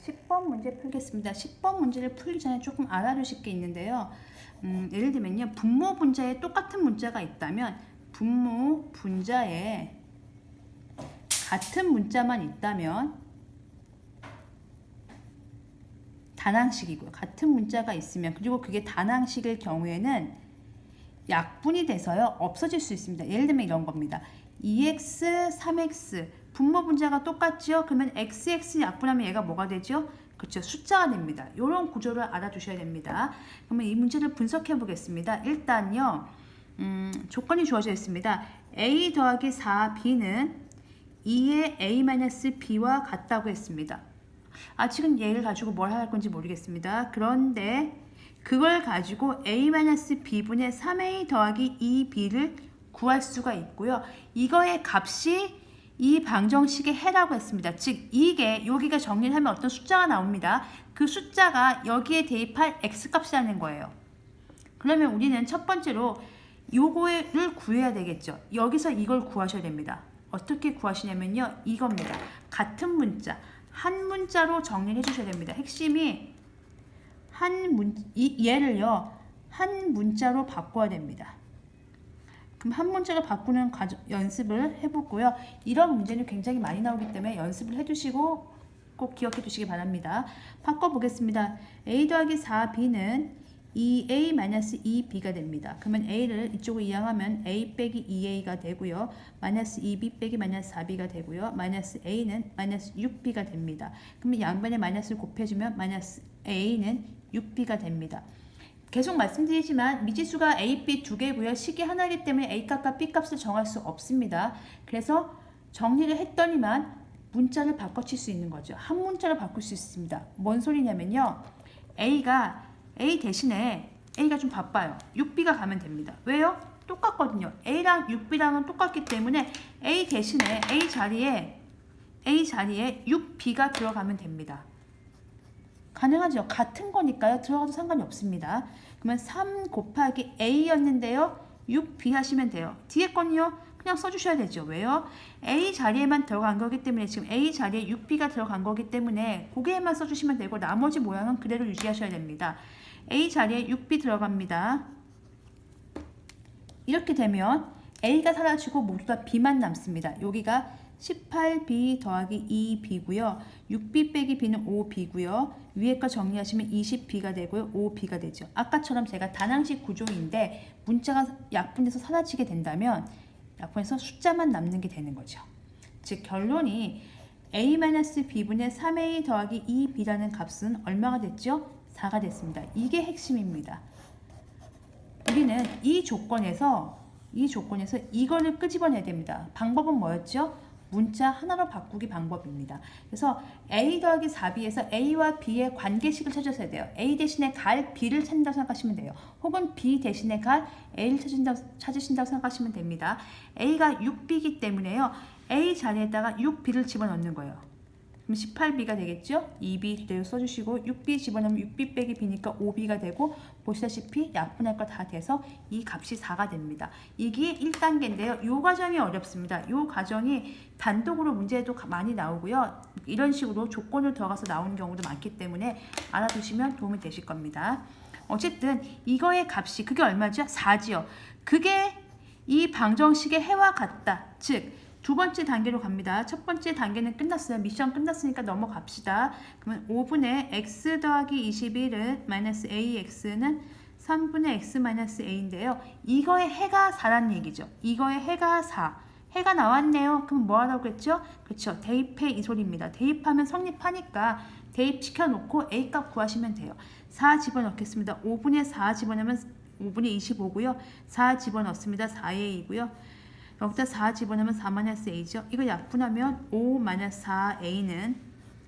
10번 문제 풀겠습니다. 10번 문제를 풀기 전에 조금 알아두실 게 있는데요. 예를 들면요. 분모 분자에 똑같은 문자가 있다면 분모 분자에 같은 문자만 있다면 단항식이고요. 같은 문자가 있으면 그리고 그게 단항식일 경우에는 약분이 돼서요. 없어질 수 있습니다. 예를 들면 이런 겁니다. 2x, 3x 분모 분자가 똑같죠? 그러면 xx 약분하면 얘가 뭐가 되죠? 그렇죠. 숫자가 됩니다. 이런 구조를 알아두셔야 됩니다. 그러면 이 문제를 분석해 보겠습니다. 일단요. 조건이 주어져 있습니다. a 더하기 4b는 2의 a-b와 같다고 했습니다. 지금 얘를 가지고 뭘 할 건지 모르겠습니다. 그런데 그걸 가지고 a-b분의 3a 더하기 2b를 구할 수가 있고요. 이거의 값이 이 방정식의 해라고 했습니다. 즉 이게 여기가 정리를 하면 어떤 숫자가 나옵니다. 그 숫자가 여기에 대입할 x값이라는 거예요. 그러면 우리는 첫 번째로 요거를 구해야 되겠죠. 여기서 이걸 구하셔야 됩니다. 어떻게 구하시냐면요. 이겁니다. 같은 문자, 한 문자로 정리를 해주셔야 됩니다. 핵심이 얘를요. 한 문자로 바꿔야 됩니다. 그럼 한 문자로 바꾸는 연습을 해보고요. 이런 문제는 굉장히 많이 나오기 때문에 연습을 해두시고 꼭 기억해 두시기 바랍니다. 바꿔보겠습니다. a 더하기 4b는 2a-2b가 됩니다. 그러면 a를 이쪽으로 이항하면 a 빼기 2a가 되고요. 마이너스 2b 빼기 마이너스 4b가 되고요. 마이너스 a는 마이너스 6b가 됩니다. 그러면 양변에 마이너스를 곱해주면 마이너스 a는 6b가 됩니다. 계속 말씀드리지만 미지수가 a, b 두 개고요. 식이 하나이기 때문에 a 값과 b 값을 정할 수 없습니다. 그래서 정리를 했더니만 문자를 바꿔칠 수 있는 거죠. 한 문자로 바꿀 수 있습니다. 뭔 소리냐면요. A 대신에 A가 좀 바빠요. 6B가 가면 됩니다. 왜요? 똑같거든요. A랑 6B랑은 똑같기 때문에 A 대신에 A 자리에 6B가 들어가면 됩니다. 가능하죠. 같은 거니까요. 들어가도 상관이 없습니다. 그러면 3 곱하기 A였는데요. 6B 하시면 돼요. 뒤에 건요. 그냥 써주셔야 되죠. 왜요? A 자리에만 들어간 거기 때문에 지금 A 자리에 6B가 들어간 거기 때문에 거기에만 써주시면 되고 나머지 모양은 그대로 유지하셔야 됩니다. A 자리에 6B 들어갑니다. 이렇게 되면 A가 사라지고 모두 다 B만 남습니다. 여기가 18B 더하기 2B고요. 6B 빼기 B는 5B고요. 위에 거 정리하시면 20B가 되고요. 5B가 되죠. 아까처럼 제가 단항식 구조인데 문자가 약분해서 사라지게 된다면 약분해서 숫자만 남는 게 되는 거죠. 즉 결론이 a-b분의 3a 더하기 2b라는 값은 얼마가 됐죠? 4가 됐습니다. 이게 핵심입니다. 우리는 이 조건에서 이거를 끄집어내야 됩니다. 방법은 뭐였죠? 문자 하나로 바꾸기 방법입니다. 그래서 a 더하기 4b에서 a와 b의 관계식을 찾으셔야 돼요. a 대신에 갈 b를 찾는다고 생각하시면 돼요. 혹은 b 대신에 갈 a를 찾으신다고 생각하시면 됩니다. a가 6b이기 때문에요. a 자리에다가 6b를 집어넣는 거예요. 그럼 18b가 되겠죠? 2b 그대로 써주시고 6b 집어넣으면 6b 빼기 b니까 5b가 되고 보시다시피 약분할 거 다 돼서 이 값이 4가 됩니다. 이게 1단계인데요. 이 과정이 어렵습니다. 이 과정이 단독으로 문제도 많이 나오고요. 이런 식으로 조건을 들어가서 나오는 경우도 많기 때문에 알아두시면 도움이 되실 겁니다. 어쨌든 이거의 값이 그게 얼마죠? 4지요. 그게 이 방정식의 해와 같다. 즉 두 번째 단계로 갑니다. 첫 번째 단계는 끝났어요. 미션 끝났으니까 넘어갑시다. 그러면 5분의 x 더하기 21은 마이너스 ax는 3분의 x 마이너스 a인데요. 이거의 해가 4라는 얘기죠. 이거의 해가 4. 해가 나왔네요. 그럼 뭐 하라고 했죠? 그렇죠. 대입해 이 소리입니다. 대입하면 성립하니까 대입시켜 놓고 a 값 구하시면 돼요. 4 집어넣겠습니다. 5분의 4 집어넣으면 5분의 25고요. 4 집어넣습니다. 4a이고요. 여기다 4 집어넣으면 4-a죠. 이거 약분하면 5-4a는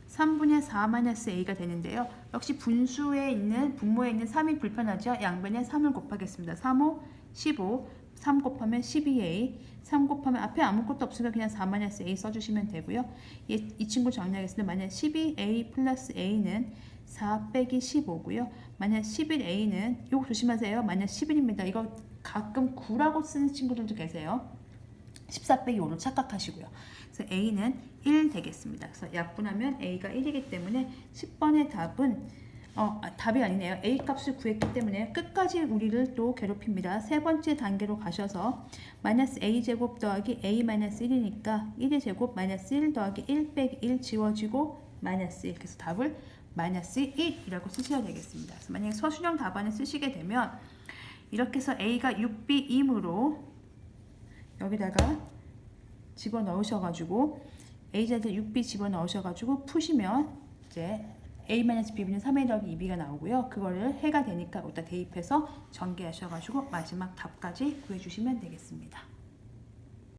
3분의 4-a가 되는데요. 역시 분모에 있는 3이 불편하죠. 양변에 3을 곱하겠습니다. 3, 5, 15. 3 곱하면 12a. 3 곱하면 앞에 아무것도 없으니까 그냥 4-a 써주시면 되고요. 이 친구 정리하겠습니다. 만약 12a 플러스 a는 4 빼기 15고요. 만약 11a는 이거 조심하세요. 만약 11입니다. 이거 가끔 9라고 쓰는 친구들도 계세요. 14 빼기 5로 착각하시고요. 그래서 A는 1 되겠습니다. 그래서 약분하면 a가 1이기 때문에 10번의 답은 답이 아니네요. a 값을 구했기 때문에 끝까지 우리를 또 괴롭힙니다. 세 번째 단계로 가셔서 마이너스 a제곱 더하기 a 마이너스 1이니까 1의 제곱 마이너스 1 더하기 1 빼기 1 지워지고 마이너스 1. 그래서 답을 마이너스 1이라고 쓰셔야 되겠습니다. 그래서 만약에 서술형 답안을 쓰시게 되면 이렇게 해서 a가 6b이므로 여기다가 집어넣으셔가지고 a자한테 6b 집어넣으셔가지고 푸시면 이제 a-b는 3a 더하기 2b가 나오고요. 그거를 해가 되니까 여기다 대입해서 전개하셔가지고 마지막 답까지 구해주시면 되겠습니다.